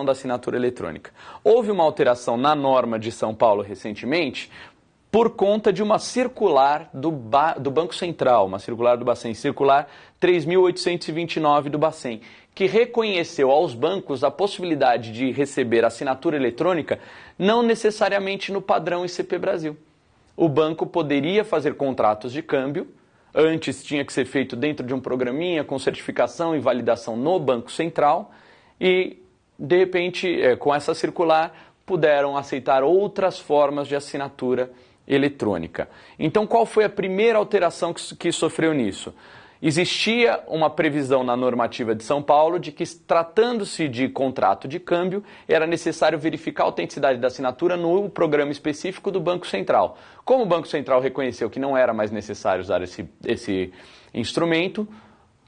da assinatura eletrônica. Houve uma alteração na norma de São Paulo recentemente por conta de uma circular do Banco Central, uma circular do Bacen, circular 3.829 do Bacen, que reconheceu aos bancos a possibilidade de receber assinatura eletrônica não necessariamente no padrão ICP Brasil. O banco poderia fazer contratos de câmbio, antes tinha que ser feito dentro de um programinha com certificação e validação no Banco Central e, de repente, com essa circular, puderam aceitar outras formas de assinatura eletrônica. Então, qual foi a primeira alteração que sofreu nisso? Existia uma previsão na normativa de São Paulo de que, tratando-se de contrato de câmbio, era necessário verificar a autenticidade da assinatura no programa específico do Banco Central. Como o Banco Central reconheceu que não era mais necessário usar esse instrumento,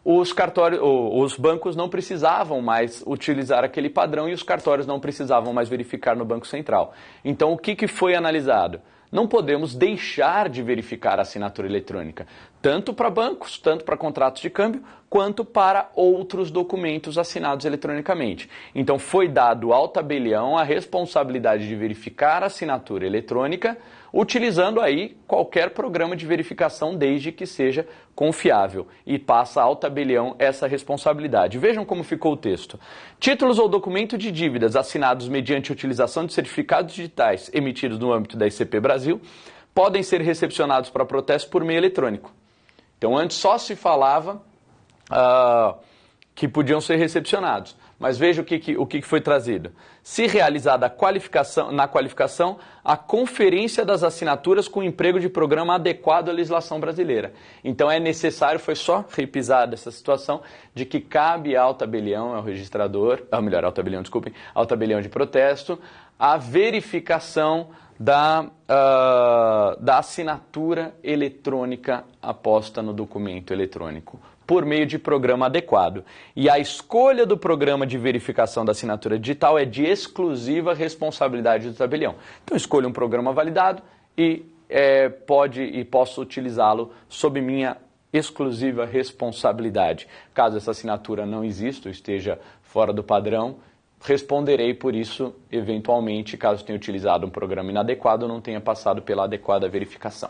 os bancos não precisavam mais utilizar aquele padrão e os cartórios não precisavam mais verificar no Banco Central. Então, o que foi analisado? Não podemos deixar de verificar a assinatura eletrônica, tanto para bancos, tanto para contratos de câmbio, quanto para outros documentos assinados eletronicamente. Então, foi dado ao tabelião a responsabilidade de verificar a assinatura eletrônica, utilizando aí qualquer programa de verificação, desde que seja confiável, e passa ao tabelião essa responsabilidade. Vejam como ficou o texto. Títulos ou documento de dívidas assinados mediante utilização de certificados digitais emitidos no âmbito da ICP Brasil podem ser recepcionados para protesto por meio eletrônico. Então, antes só se falava que podiam ser recepcionados. Mas veja o que foi trazido. Se realizada na qualificação, a conferência das assinaturas com emprego de programa adequado à legislação brasileira. Então é necessário, foi só repisada essa situação, de que cabe ao tabelião, ao registrador, ao tabelião de protesto, a verificação da assinatura eletrônica aposta no documento eletrônico, por meio de programa adequado. E a escolha do programa de verificação da assinatura digital é de exclusiva responsabilidade do tabelião. Então, escolha um programa validado e posso utilizá-lo sob minha exclusiva responsabilidade. Caso essa assinatura não exista ou esteja fora do padrão, responderei por isso, eventualmente, caso tenha utilizado um programa inadequado ou não tenha passado pela adequada verificação.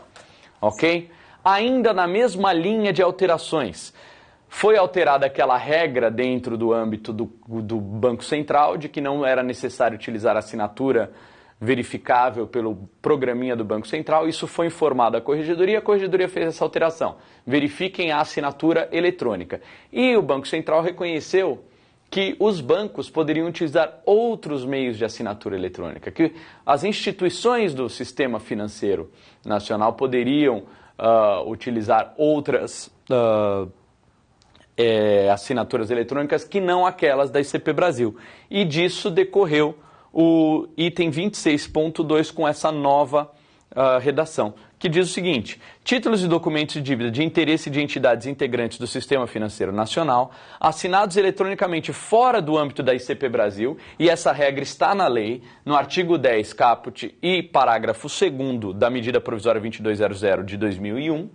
Ok? Ainda na mesma linha de alterações, foi alterada aquela regra dentro do âmbito do Banco Central de que não era necessário utilizar assinatura verificável pelo programinha do Banco Central. Isso foi informado à Corregedoria, a Corregedoria fez essa alteração. Verifiquem a assinatura eletrônica. E o Banco Central reconheceu que os bancos poderiam utilizar outros meios de assinatura eletrônica, que as instituições do sistema financeiro nacional poderiam utilizar outras assinaturas eletrônicas que não aquelas da ICP Brasil. E disso decorreu o item 26.2 com essa nova redação, que diz o seguinte: títulos e documentos de dívida de interesse de entidades integrantes do Sistema Financeiro Nacional, assinados eletronicamente fora do âmbito da ICP Brasil, e essa regra está na lei, no artigo 10, caput e parágrafo 2º da medida provisória 2200 de 2001.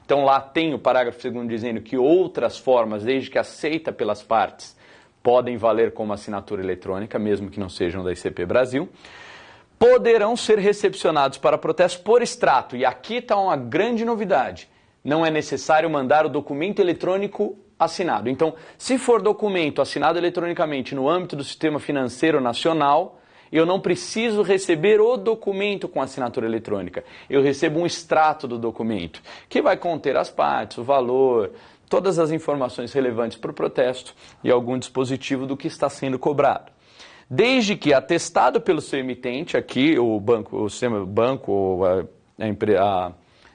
Então lá tem o parágrafo 2º dizendo que outras formas, desde que aceita pelas partes, podem valer como assinatura eletrônica, mesmo que não sejam da ICP Brasil, poderão ser recepcionados para protesto por extrato. E aqui está uma grande novidade. Não é necessário mandar o documento eletrônico assinado. Então, se for documento assinado eletronicamente no âmbito do Sistema Financeiro Nacional, eu não preciso receber o documento com assinatura eletrônica. Eu recebo um extrato do documento, que vai conter as partes, o valor, todas as informações relevantes para o protesto e algum dispositivo do que está sendo cobrado. Desde que atestado pelo seu emitente, aqui o banco ou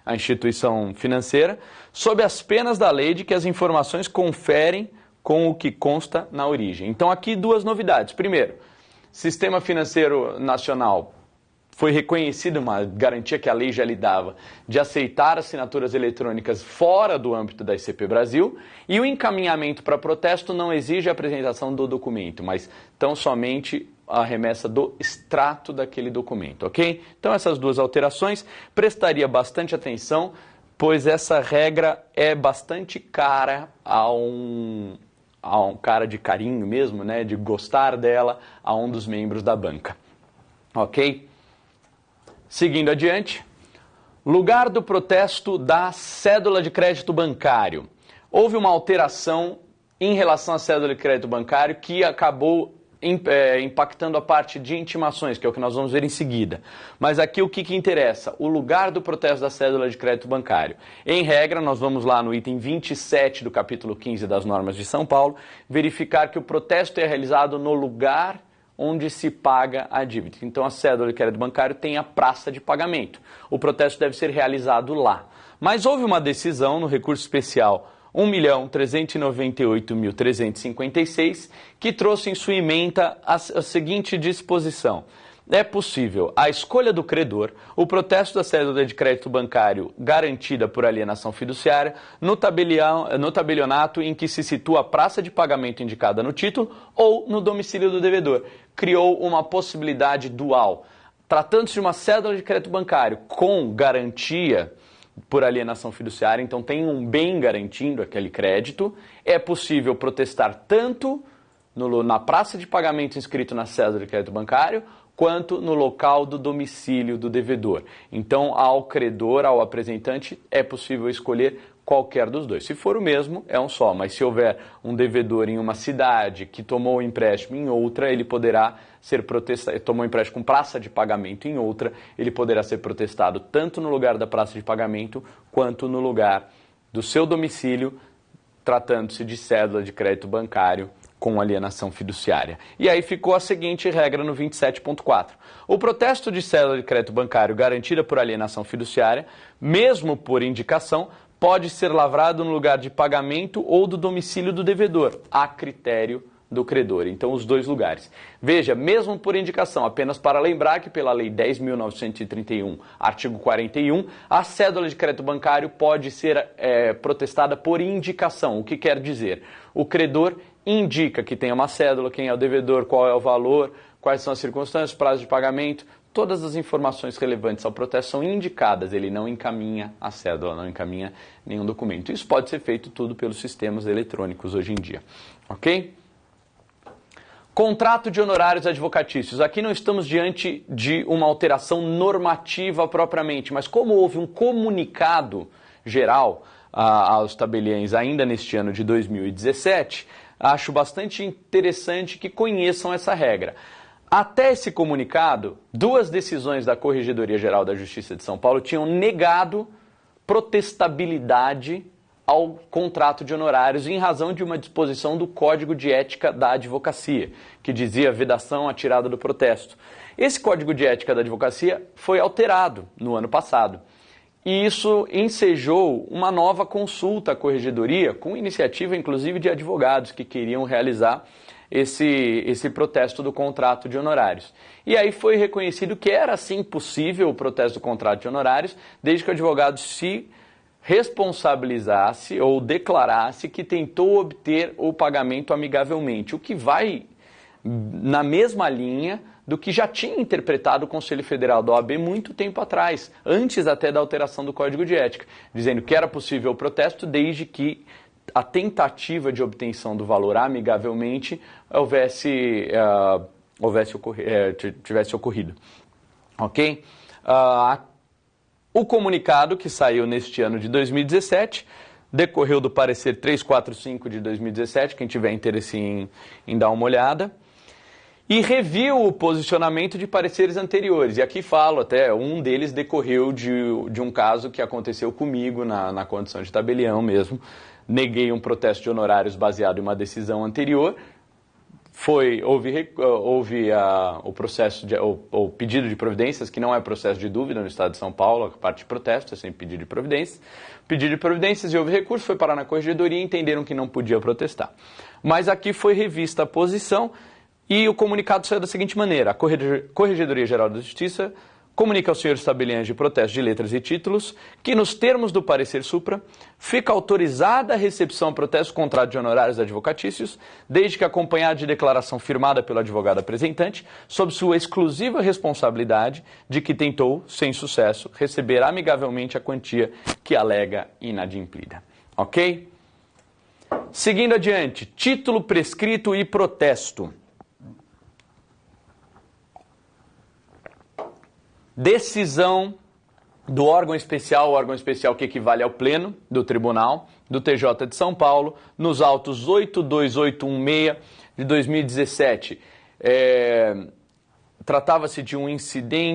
a instituição financeira, sob as penas da lei de que as informações conferem com o que consta na origem. Então aqui duas novidades. Primeiro, Sistema Financeiro Nacional foi reconhecida uma garantia que a lei já lhe dava de aceitar assinaturas eletrônicas fora do âmbito da ICP Brasil, e o encaminhamento para protesto não exige a apresentação do documento, mas tão somente a remessa do extrato daquele documento, ok? Então essas duas alterações, prestaria bastante atenção, pois essa regra é bastante cara a a um cara de carinho mesmo, né, de gostar dela, a um dos membros da banca. Ok? Seguindo adiante, lugar do protesto da cédula de crédito bancário. Houve uma alteração em relação à cédula de crédito bancário que acabou impactando a parte de intimações, que é o que nós vamos ver em seguida. Mas aqui o que interessa? O lugar do protesto da cédula de crédito bancário. Em regra, nós vamos lá no item 27 do capítulo 15 das normas de São Paulo, verificar que o protesto é realizado no lugar onde se paga a dívida. Então a cédula de crédito bancário tem a praça de pagamento. O protesto deve ser realizado lá. Mas houve uma decisão no recurso especial 1.398.356, que trouxe em sua ementa a seguinte disposição. É possível a escolha do credor, o protesto da cédula de crédito bancário garantida por alienação fiduciária, no tabelionato em que se situa a praça de pagamento indicada no título ou no domicílio do devedor. Criou uma possibilidade dual. Tratando-se de uma cédula de crédito bancário com garantia por alienação fiduciária, então tem um bem garantindo aquele crédito, é possível protestar tanto na praça de pagamento inscrito na cédula de crédito bancário, quanto no local do domicílio do devedor. Então, ao credor, ao apresentante, é possível escolher qualquer dos dois. Se for o mesmo, é um só, mas se houver um devedor em uma cidade que tomou o empréstimo em outra, ele poderá ser protestado, tomou o empréstimo com praça de pagamento em outra, ele poderá ser protestado tanto no lugar da praça de pagamento, quanto no lugar do seu domicílio, tratando-se de cédula de crédito bancário com alienação fiduciária. E aí ficou a seguinte regra no 27.4. O protesto de cédula de crédito bancário garantida por alienação fiduciária, mesmo por indicação, pode ser lavrado no lugar de pagamento ou do domicílio do devedor, a critério do credor. Então, os dois lugares. Veja, mesmo por indicação, apenas para lembrar que pela Lei 10.931, artigo 41, a cédula de crédito bancário pode ser protestada por indicação. O que quer dizer? O credor indica que tem uma cédula, quem é o devedor, qual é o valor, quais são as circunstâncias, prazo de pagamento. Todas as informações relevantes ao protesto são indicadas, ele não encaminha a cédula, não encaminha nenhum documento. Isso pode ser feito tudo pelos sistemas eletrônicos hoje em dia, ok? Contrato de honorários advocatícios. Aqui não estamos diante de uma alteração normativa propriamente, mas como houve um comunicado geral aos tabeliães ainda neste ano de 2017, acho bastante interessante que conheçam essa regra. Até esse comunicado, duas decisões da Corregedoria Geral da Justiça de São Paulo tinham negado protestabilidade ao contrato de honorários em razão de uma disposição do Código de Ética da Advocacia, que dizia vedação à tirada do protesto. Esse Código de Ética da Advocacia foi alterado no ano passado. E isso ensejou uma nova consulta à Corregedoria, com iniciativa inclusive de advogados que queriam realizar esse protesto do contrato de honorários. E aí foi reconhecido que era sim possível o protesto do contrato de honorários, desde que o advogado se responsabilizasse ou declarasse que tentou obter o pagamento amigavelmente, o que vai na mesma linha do que já tinha interpretado o Conselho Federal da OAB muito tempo atrás, antes até da alteração do Código de Ética, dizendo que era possível o protesto desde que a tentativa de obtenção do valor amigavelmente tivesse ocorrido. Ok? O comunicado que saiu neste ano de 2017 decorreu do parecer 345 de 2017, quem tiver interesse em dar uma olhada, e reviu o posicionamento de pareceres anteriores. E aqui falo até, um deles decorreu de um caso que aconteceu comigo na condição de tabelião mesmo. Neguei um protesto de honorários baseado em uma decisão anterior. Houve o processo o pedido de providências, que não é processo de dúvida no Estado de São Paulo, a parte de protesto é sem pedido de providências. Pedido de providências e houve recurso, foi parar na Corregedoria e entenderam que não podia protestar. Mas aqui foi revista a posição e o comunicado saiu da seguinte maneira: a Corregedoria Geral da Justiça comunica aos senhores tabeliães de protesto de letras e títulos que, nos termos do parecer supra, fica autorizada a recepção a protesto do contrato de honorários advocatícios, desde que acompanhada de declaração firmada pelo advogado apresentante, sob sua exclusiva responsabilidade de que tentou, sem sucesso, receber amigavelmente a quantia que alega inadimplida. Ok? Seguindo adiante, título prescrito e protesto. Decisão do órgão especial que equivale ao pleno do tribunal do TJ de São Paulo, nos autos 82816 de 2017. Tratava-se de um incidente